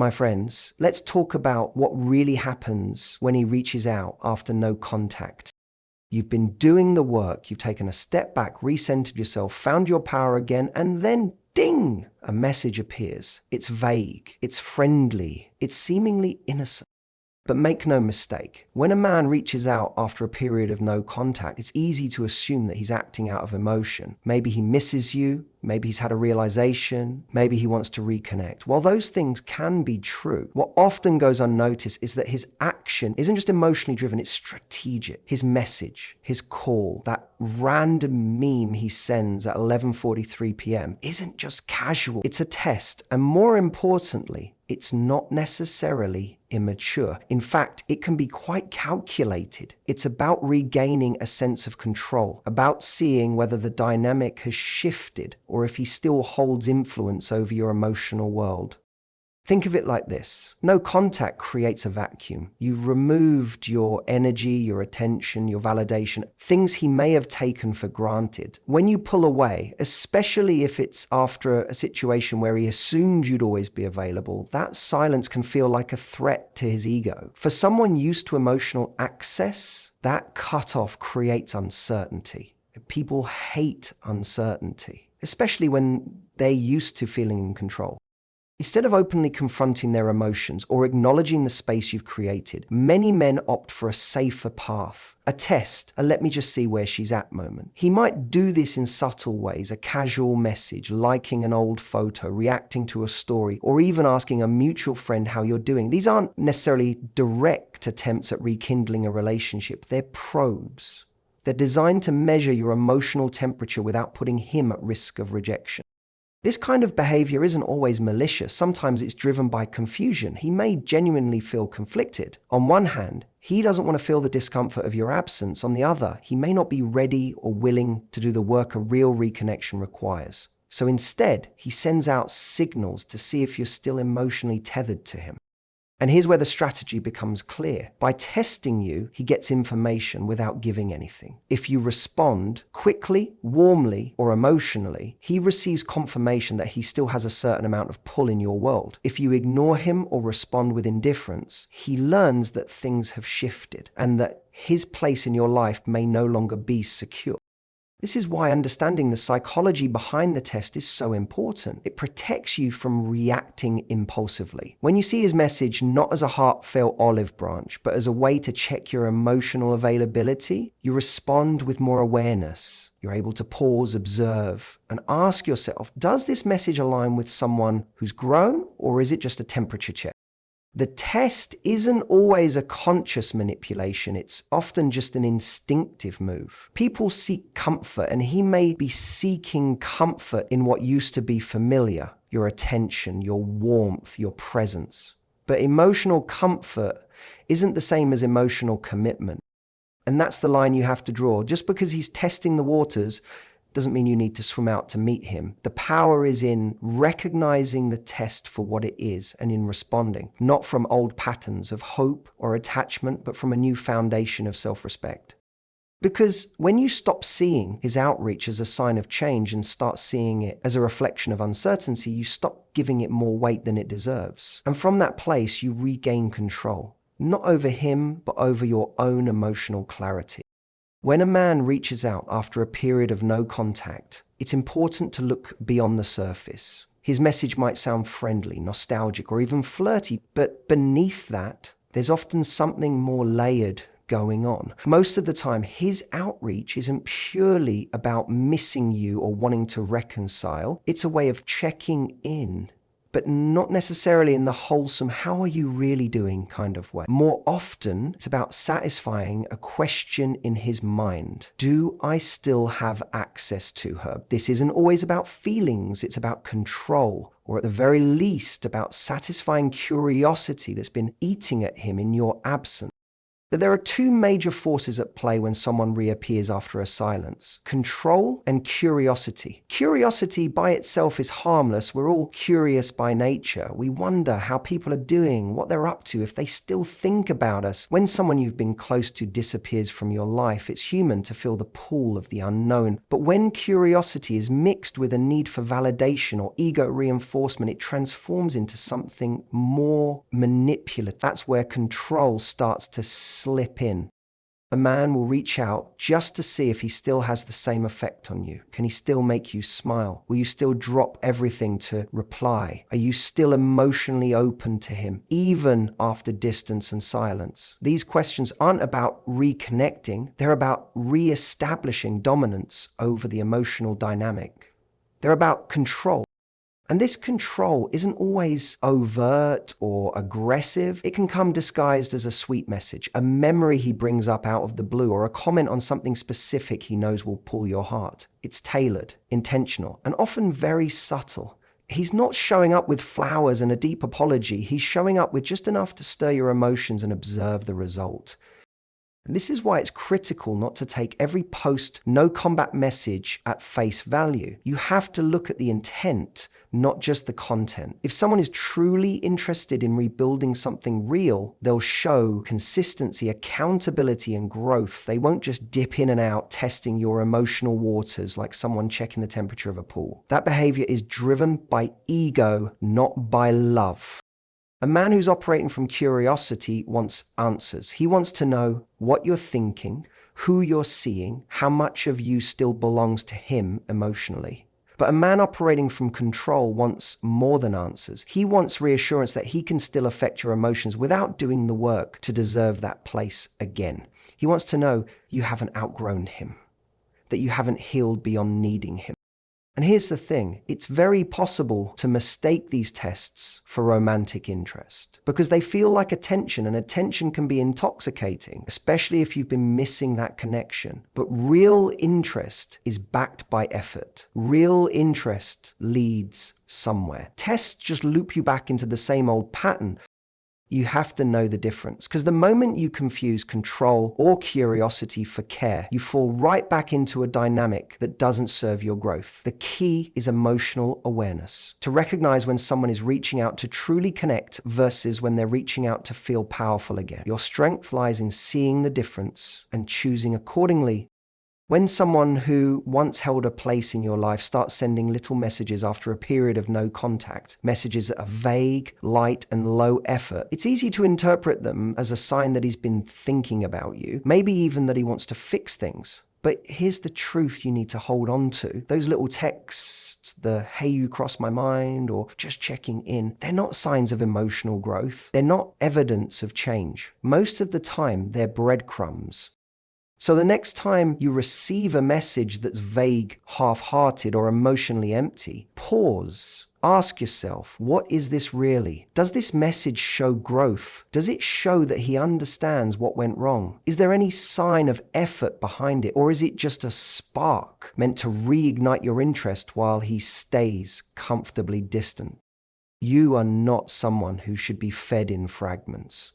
my friends, let's talk about what really happens when he reaches out after no contact. You've been doing the work, you've taken a step back, recentered yourself, found your power again, and then ding, a message appears. It's vague, it's friendly, it's seemingly innocent. But make no mistake, when a man reaches out after a period of no contact, it's easy to assume that he's acting out of emotion. Maybe he misses you, maybe he's had a realization, maybe he wants to reconnect. While those things can be true, what often goes unnoticed is that his action isn't just emotionally driven, it's strategic. His message, his call, that random meme he sends at 11:43 p.m. isn't just casual, it's a test. And more importantly, it's not necessarily immature. In fact, it can be quite calculated. It's about regaining a sense of control, about seeing whether the dynamic has shifted or if he still holds influence over your emotional world. Think of it like this. No contact creates a vacuum. You've removed your energy, your attention, your validation, things he may have taken for granted. When you pull away, especially if it's after a situation where he assumed you'd always be available, that silence can feel like a threat to his ego. For someone used to emotional access, that cutoff creates uncertainty. People hate uncertainty, especially when they're used to feeling in control. Instead of openly confronting their emotions or acknowledging the space you've created, many men opt for a safer path, a test, a let me just see where she's at moment. He might do this in subtle ways, a casual message, liking an old photo, reacting to a story, or even asking a mutual friend how you're doing. These aren't necessarily direct attempts at rekindling a relationship, they're probes. They're designed to measure your emotional temperature without putting him at risk of rejection. This kind of behavior isn't always malicious. Sometimes it's driven by confusion. He may genuinely feel conflicted. On one hand, he doesn't want to feel the discomfort of your absence. On the other, he may not be ready or willing to do the work a real reconnection requires. So instead, he sends out signals to see if you're still emotionally tethered to him. And here's where the strategy becomes clear. By testing you, he gets information without giving anything. If you respond quickly, warmly, or emotionally, he receives confirmation that he still has a certain amount of pull in your world. If you ignore him or respond with indifference, he learns that things have shifted and that his place in your life may no longer be secure. This is why understanding the psychology behind the test is so important. It protects you from reacting impulsively. When you see his message not as a heartfelt olive branch, but as a way to check your emotional availability, you respond with more awareness. You're able to pause, observe, and ask yourself, does this message align with someone who's grown, or is it just a temperature check? The test isn't always a conscious manipulation, it's often just an instinctive move. People seek comfort, and he may be seeking comfort in what used to be familiar, your attention, your warmth, your presence. But emotional comfort isn't the same as emotional commitment. And that's the line you have to draw. Just because he's testing the waters doesn't mean you need to swim out to meet him. The power is in recognizing the test for what it is and in responding, not from old patterns of hope or attachment, but from a new foundation of self-respect. Because when you stop seeing his outreach as a sign of change and start seeing it as a reflection of uncertainty, you stop giving it more weight than it deserves. And from that place, you regain control, not over him, but over your own emotional clarity. When a man reaches out after a period of no contact, it's important to look beyond the surface. His message might sound friendly, nostalgic, or even flirty, but beneath that, there's often something more layered going on. Most of the time, his outreach isn't purely about missing you or wanting to reconcile. It's a way of checking in, but not necessarily in the wholesome, how are you really doing kind of way. More often, it's about satisfying a question in his mind. Do I still have access to her? This isn't always about feelings, it's about control, or at the very least, about satisfying curiosity that's been eating at him in your absence. that there are two major forces at play when someone reappears after a silence: control and curiosity. Curiosity by itself is harmless. We're all curious by nature. We wonder how people are doing, what they're up to, if they still think about us. When someone you've been close to disappears from your life, it's human to feel the pull of the unknown. But when curiosity is mixed with a need for validation or ego reinforcement, it transforms into something more manipulative. That's where control starts to slip in. A man will reach out just to see if he still has the same effect on you. Can he still make you smile? Will you still drop everything to reply? Are you still emotionally open to him, even after distance and silence? These questions aren't about reconnecting. They're about re-establishing dominance over the emotional dynamic. They're about control. And this control isn't always overt or aggressive. It can come disguised as a sweet message, a memory he brings up out of the blue, or a comment on something specific he knows will pull your heart. It's tailored, intentional, and often very subtle. He's not showing up with flowers and a deep apology. He's showing up with just enough to stir your emotions and observe the result. And this is why it's critical not to take every post, no combat message at face value. You have to look at the intent, not just the content. If someone is truly interested in rebuilding something real, they'll show consistency, accountability, and growth. They won't just dip in and out, testing your emotional waters like someone checking the temperature of a pool. That behavior is driven by ego, not by love. A man who's operating from curiosity wants answers. He wants to know what you're thinking, who you're seeing, how much of you still belongs to him emotionally. But a man operating from control wants more than answers. He wants reassurance that he can still affect your emotions without doing the work to deserve that place again. He wants to know you haven't outgrown him, that you haven't healed beyond needing him. And here's the thing, it's very possible to mistake these tests for romantic interest because they feel like attention, and attention can be intoxicating, especially if you've been missing that connection. But real interest is backed by effort. Real interest leads somewhere. Tests just loop you back into the same old pattern. You have to know the difference, because the moment you confuse control or curiosity for care, you fall right back into a dynamic that doesn't serve your growth. The key is emotional awareness, to recognize when someone is reaching out to truly connect versus when they're reaching out to feel powerful again. Your strength lies in seeing the difference and choosing accordingly. When someone who once held a place in your life starts sending little messages after a period of no contact, messages that are vague, light, and low effort, it's easy to interpret them as a sign that he's been thinking about you, maybe even that he wants to fix things. But here's the truth you need to hold on to. Those little texts, the "hey, you crossed my mind," or just checking in, they're not signs of emotional growth. They're not evidence of change. Most of the time, they're breadcrumbs. So the next time you receive a message that's vague, half-hearted, or emotionally empty, pause. Ask yourself, what is this really? Does this message show growth? Does it show that he understands what went wrong? Is there any sign of effort behind it? Or is it just a spark meant to reignite your interest while he stays comfortably distant? You are not someone who should be fed in fragments.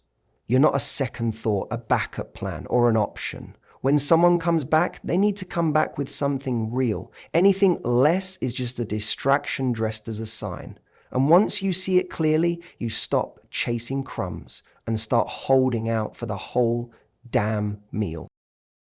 You're not a second thought, a backup plan, or an option. When someone comes back, they need to come back with something real. Anything less is just a distraction dressed as a sign. And once you see it clearly, you stop chasing crumbs and start holding out for the whole damn meal.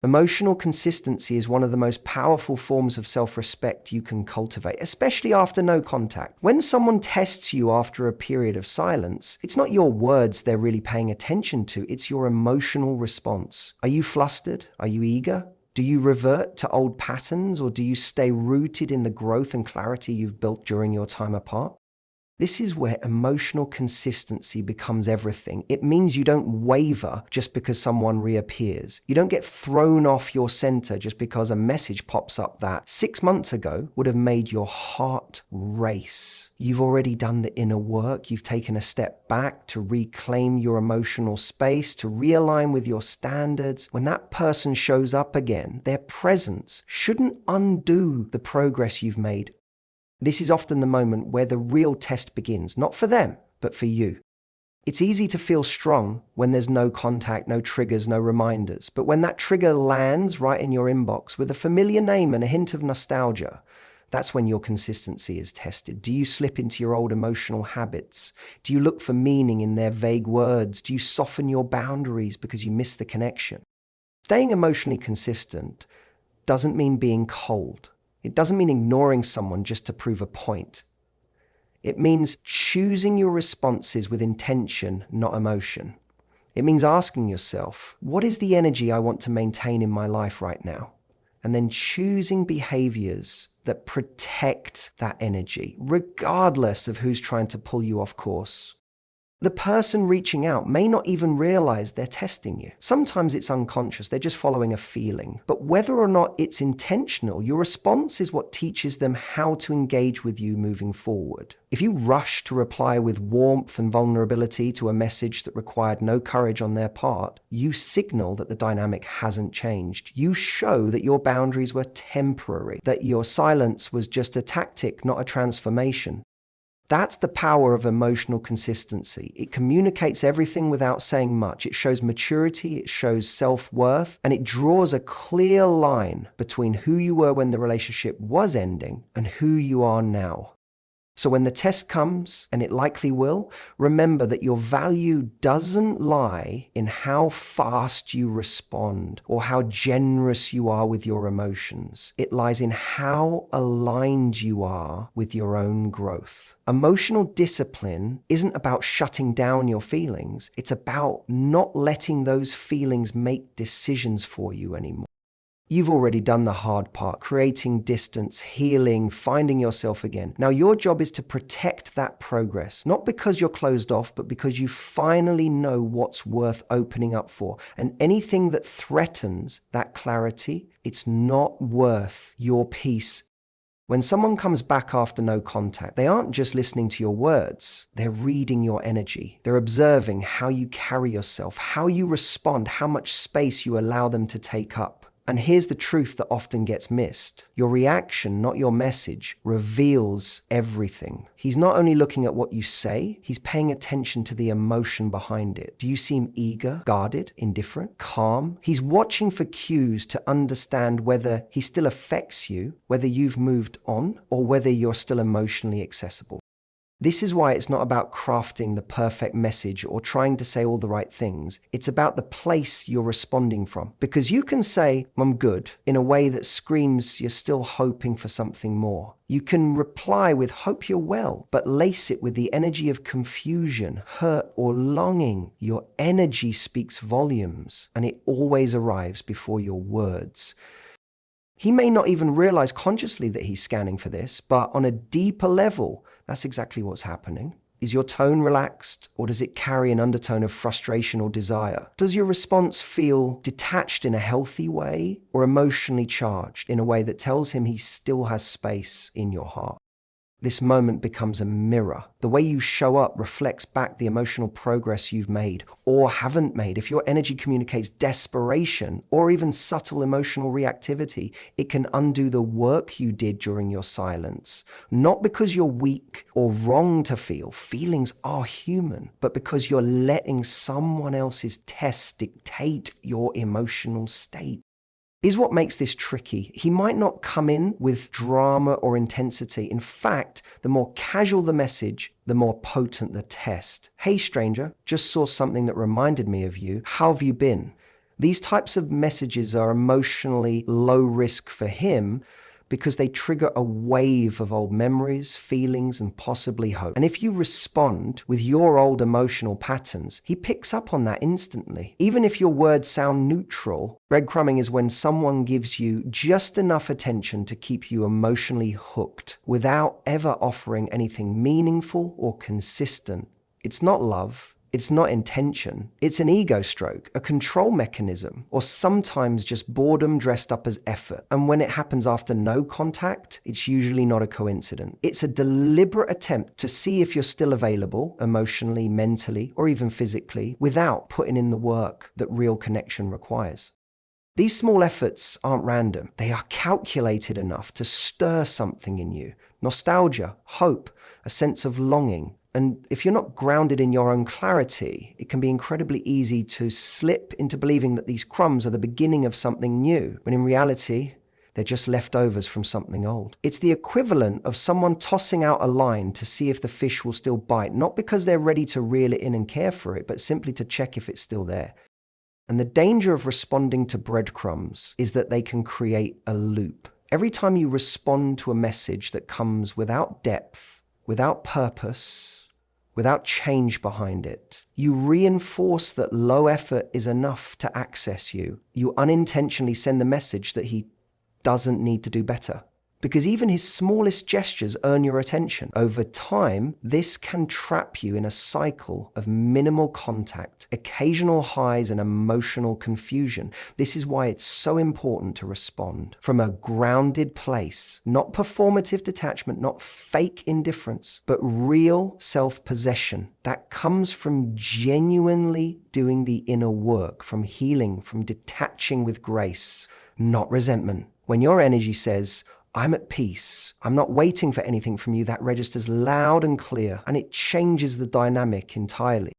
Emotional consistency is one of the most powerful forms of self-respect you can cultivate, especially after no contact. When someone tests you after a period of silence, it's not your words they're really paying attention to, it's your emotional response. Are you flustered? Are you eager? Do you revert to old patterns, or do you stay rooted in the growth and clarity you've built during your time apart? This is where emotional consistency becomes everything. It means you don't waver just because someone reappears. You don't get thrown off your center just because a message pops up that 6 months ago would have made your heart race. You've already done the inner work. You've taken a step back to reclaim your emotional space, to realign with your standards. When that person shows up again, their presence shouldn't undo the progress you've made. This is often the moment where the real test begins, not for them, but for you. It's easy to feel strong when there's no contact, no triggers, no reminders. But when that trigger lands right in your inbox with a familiar name and a hint of nostalgia, that's when your consistency is tested. Do you slip into your old emotional habits? Do you look for meaning in their vague words? Do you soften your boundaries because you miss the connection? Staying emotionally consistent doesn't mean being cold. It doesn't mean ignoring someone just to prove a point. It means choosing your responses with intention, not emotion. It means asking yourself, what is the energy I want to maintain in my life right now? And then choosing behaviors that protect that energy, regardless of who's trying to pull you off course. The person reaching out may not even realize they're testing you. Sometimes it's unconscious, they're just following a feeling. But whether or not it's intentional, your response is what teaches them how to engage with you moving forward. If you rush to reply with warmth and vulnerability to a message that required no courage on their part, you signal that the dynamic hasn't changed. You show that your boundaries were temporary, that your silence was just a tactic, not a transformation. That's the power of emotional consistency. It communicates everything without saying much. It shows maturity, it shows self-worth, and it draws a clear line between who you were when the relationship was ending and who you are now. So when the test comes, and it likely will, remember that your value doesn't lie in how fast you respond or how generous you are with your emotions. It lies in how aligned you are with your own growth. Emotional discipline isn't about shutting down your feelings. It's about not letting those feelings make decisions for you anymore. You've already done the hard part, creating distance, healing, finding yourself again. Now your job is to protect that progress, not because you're closed off, but because you finally know what's worth opening up for. And anything that threatens that clarity, it's not worth your peace. When someone comes back after no contact, they aren't just listening to your words, they're reading your energy. They're observing how you carry yourself, how you respond, how much space you allow them to take up. And here's the truth that often gets missed. Your reaction, not your message, reveals everything. He's not only looking at what you say, he's paying attention to the emotion behind it. Do you seem eager, guarded, indifferent, calm? He's watching for cues to understand whether he still affects you, whether you've moved on, or whether you're still emotionally accessible. This is why it's not about crafting the perfect message or trying to say all the right things. It's about the place you're responding from. Because you can say, I'm good, in a way that screams you're still hoping for something more. You can reply with hope you're well, but lace it with the energy of confusion, hurt, or longing. Your energy speaks volumes, and it always arrives before your words. He may not even realize consciously that he's scanning for this, but on a deeper level, that's exactly what's happening. Is your tone relaxed, or does it carry an undertone of frustration or desire? Does your response feel detached in a healthy way, or emotionally charged in a way that tells him he still has space in your heart? This moment becomes a mirror. The way you show up reflects back the emotional progress you've made or haven't made. If your energy communicates desperation or even subtle emotional reactivity, it can undo the work you did during your silence. Not because you're weak or wrong to feel. Feelings are human, but because you're letting someone else's tests dictate your emotional state. Is what makes this tricky. He might not come in with drama or intensity. In fact, the more casual the message, the more potent the test. Hey stranger, just saw something that reminded me of you. How have you been? These types of messages are emotionally low risk for him because they trigger a wave of old memories, feelings, and possibly hope. And if you respond with your old emotional patterns, he picks up on that instantly. Even if your words sound neutral, breadcrumbing is when someone gives you just enough attention to keep you emotionally hooked without ever offering anything meaningful or consistent. It's not love. It's not intention. It's an ego stroke, a control mechanism, or sometimes just boredom dressed up as effort. And when it happens after no contact, it's usually not a coincidence. It's a deliberate attempt to see if you're still available, emotionally, mentally, or even physically, without putting in the work that real connection requires. These small efforts aren't random. They are calculated enough to stir something in you. Nostalgia, hope, a sense of longing. And if you're not grounded in your own clarity, it can be incredibly easy to slip into believing that these crumbs are the beginning of something new, when in reality, they're just leftovers from something old. It's the equivalent of someone tossing out a line to see if the fish will still bite, not because they're ready to reel it in and care for it, but simply to check if it's still there. And the danger of responding to breadcrumbs is that they can create a loop. Every time you respond to a message that comes without depth, without purpose, without change behind it, you reinforce that low effort is enough to access you. You unintentionally send the message that he doesn't need to do better. Because even his smallest gestures earn your attention. Over time, this can trap you in a cycle of minimal contact, occasional highs, and emotional confusion. This is why it's so important to respond from a grounded place, not performative detachment, not fake indifference, but real self-possession that comes from genuinely doing the inner work, from healing, from detaching with grace, not resentment. When your energy says, I'm at peace, I'm not waiting for anything from you, that registers loud and clear, and it changes the dynamic entirely.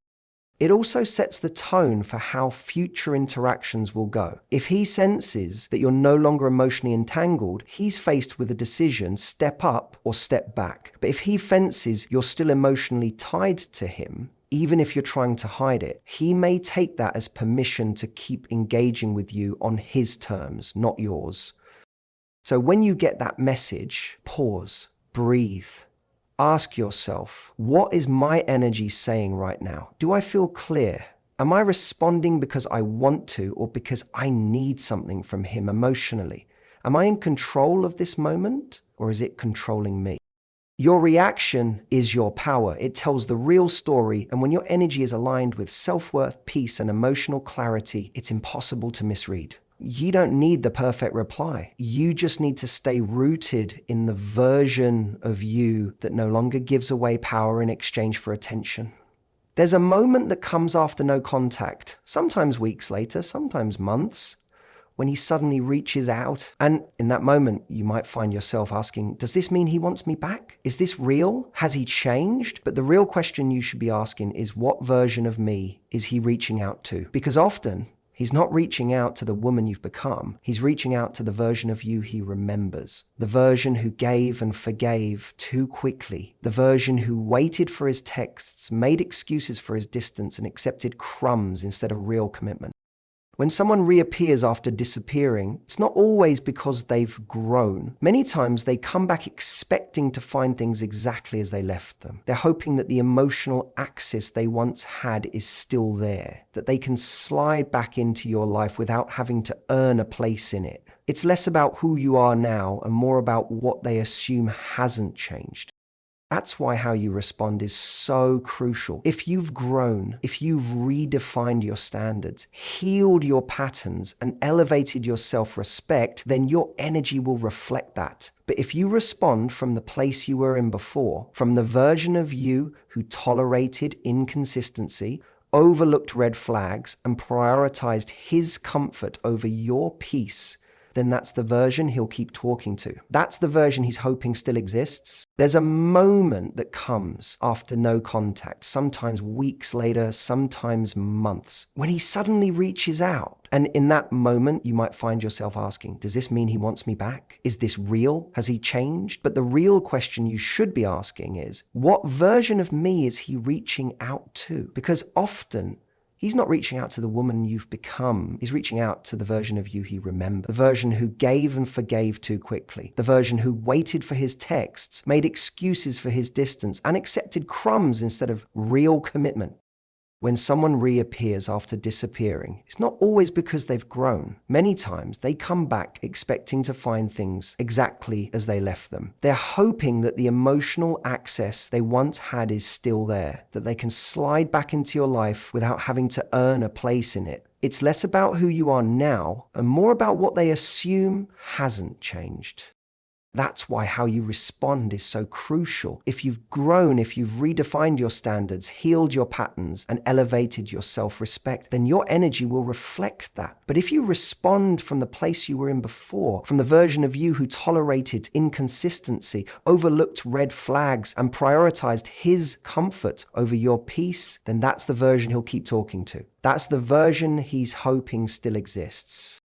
It also sets the tone for how future interactions will go. If he senses that you're no longer emotionally entangled, he's faced with a decision, step up or step back. But if he fences you're still emotionally tied to him, even if you're trying to hide it, he may take that as permission to keep engaging with you on his terms, not yours. So when you get that message, pause, breathe. Ask yourself, what is my energy saying right now? Do I feel clear? Am I responding because I want to or because I need something from him emotionally? Am I in control of this moment or is it controlling me? Your reaction is your power. It tells the real story, and when your energy is aligned with self-worth, peace, and emotional clarity, it's impossible to misread. You don't need the perfect reply. You just need to stay rooted in the version of you that no longer gives away power in exchange for attention. There's a moment that comes after no contact, sometimes weeks later, sometimes months, when he suddenly reaches out. And in that moment, you might find yourself asking, does this mean he wants me back? Is this real? Has he changed? But the real question you should be asking is, what version of me is he reaching out to? Because often, he's not reaching out to the woman you've become. He's reaching out to the version of you he remembers. The version who gave and forgave too quickly. The version who waited for his texts, made excuses for his distance, and accepted crumbs instead of real commitment. When someone reappears after disappearing, it's not always because they've grown. Many times they come back expecting to find things exactly as they left them. They're hoping that the emotional axis they once had is still there, that they can slide back into your life without having to earn a place in it. It's less about who you are now and more about what they assume hasn't changed. That's why how you respond is so crucial. If you've grown, if you've redefined your standards, healed your patterns, and elevated your self-respect, then your energy will reflect that. But if you respond from the place you were in before, from the version of you who tolerated inconsistency, overlooked red flags, and prioritized his comfort over your peace, then that's the version he'll keep talking to. That's the version he's hoping still exists. There's a moment that comes after no contact, sometimes weeks later, sometimes months, when he suddenly reaches out. And in that moment, you might find yourself asking, does this mean he wants me back? Is this real? Has he changed? But the real question you should be asking is, what version of me is he reaching out to? Because often, he's not reaching out to the woman you've become. He's reaching out to the version of you he remembers. The version who gave and forgave too quickly. The version who waited for his texts, made excuses for his distance, and accepted crumbs instead of real commitment. When someone reappears after disappearing, it's not always because they've grown. Many times they come back expecting to find things exactly as they left them. They're hoping that the emotional access they once had is still there, that they can slide back into your life without having to earn a place in it. It's less about who you are now and more about what they assume hasn't changed. That's why how you respond is so crucial. If you've grown, if you've redefined your standards, healed your patterns, and elevated your self-respect, then your energy will reflect that. But if you respond from the place you were in before, from the version of you who tolerated inconsistency, overlooked red flags, and prioritized his comfort over your peace, then that's the version he'll keep talking to. That's the version he's hoping still exists.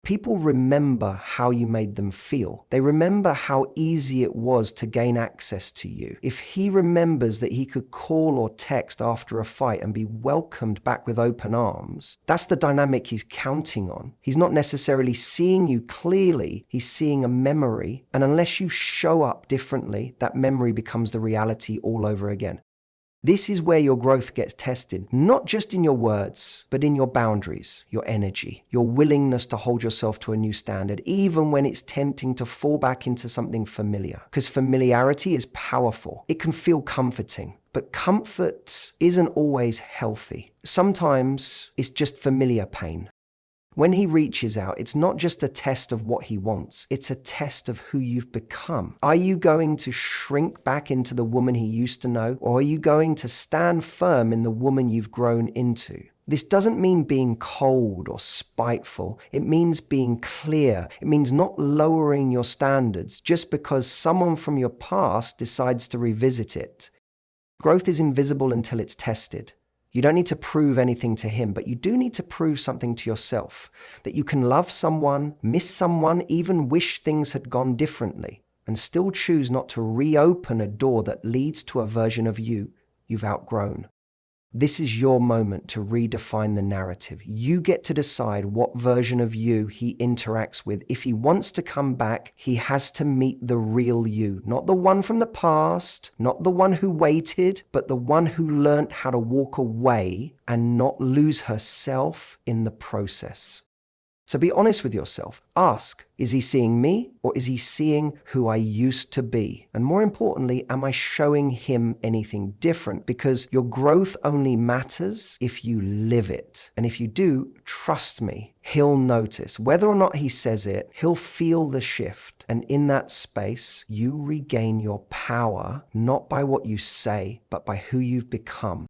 People remember how you made them feel. They remember how easy it was to gain access to you. If he remembers that he could call or text after a fight and be welcomed back with open arms, that's the dynamic he's counting on. He's not necessarily seeing you clearly, he's seeing a memory. And unless you show up differently, that memory becomes the reality all over again. This is where your growth gets tested, not just in your words, but in your boundaries, your energy, your willingness to hold yourself to a new standard, even when it's tempting to fall back into something familiar. Because familiarity is powerful. It can feel comforting, but comfort isn't always healthy. Sometimes it's just familiar pain. When he reaches out, it's not just a test of what he wants, it's a test of who you've become. Are you going to shrink back into the woman he used to know, or are you going to stand firm in the woman you've grown into? This doesn't mean being cold or spiteful. It means being clear. It means not lowering your standards just because someone from your past decides to revisit it. Growth is invisible until it's tested. You don't need to prove anything to him, but you do need to prove something to yourself. That you can love someone, miss someone, even wish things had gone differently, and still choose not to reopen a door that leads to a version of you you've outgrown. This is your moment to redefine the narrative. You get to decide what version of you he interacts with. If he wants to come back, he has to meet the real you, not the one from the past, not the one who waited, but the one who learned how to walk away and not lose herself in the process. So be honest with yourself. Ask, is he seeing me or is he seeing who I used to be? And more importantly, am I showing him anything different? Because your growth only matters if you live it. And if you do, trust me, he'll notice. Whether or not he says it, he'll feel the shift. And in that space, you regain your power, not by what you say, but by who you've become.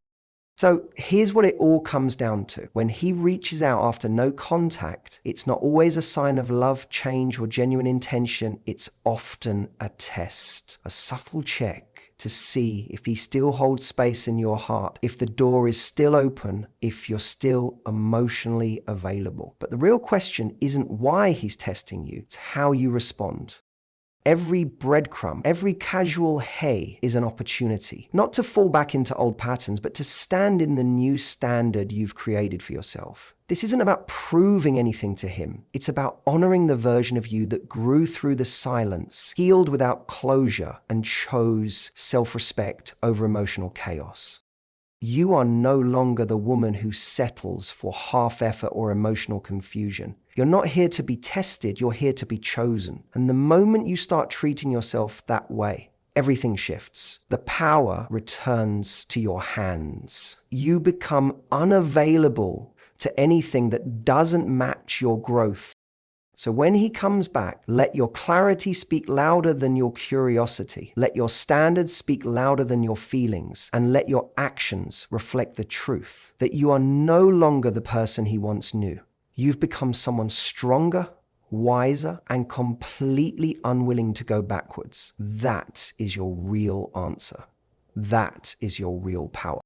So here's what it all comes down to. When he reaches out after no contact, it's not always a sign of love, change, or genuine intention. It's often a test, a subtle check to see if he still holds space in your heart, if the door is still open, if you're still emotionally available. But the real question isn't why he's testing you, it's how you respond. Every breadcrumb, every casual hey is an opportunity, not to fall back into old patterns, but to stand in the new standard you've created for yourself. This isn't about proving anything to him. It's about honoring the version of you that grew through the silence, healed without closure, and chose self-respect over emotional chaos. You are no longer the woman who settles for half effort or emotional confusion. You're not here to be tested, you're here to be chosen. And the moment you start treating yourself that way, everything shifts. The power returns to your hands. You become unavailable to anything that doesn't match your growth. So when he comes back, let your clarity speak louder than your curiosity. Let your standards speak louder than your feelings. And let your actions reflect the truth that you are no longer the person he once knew. You've become someone stronger, wiser, and completely unwilling to go backwards. That is your real answer. That is your real power.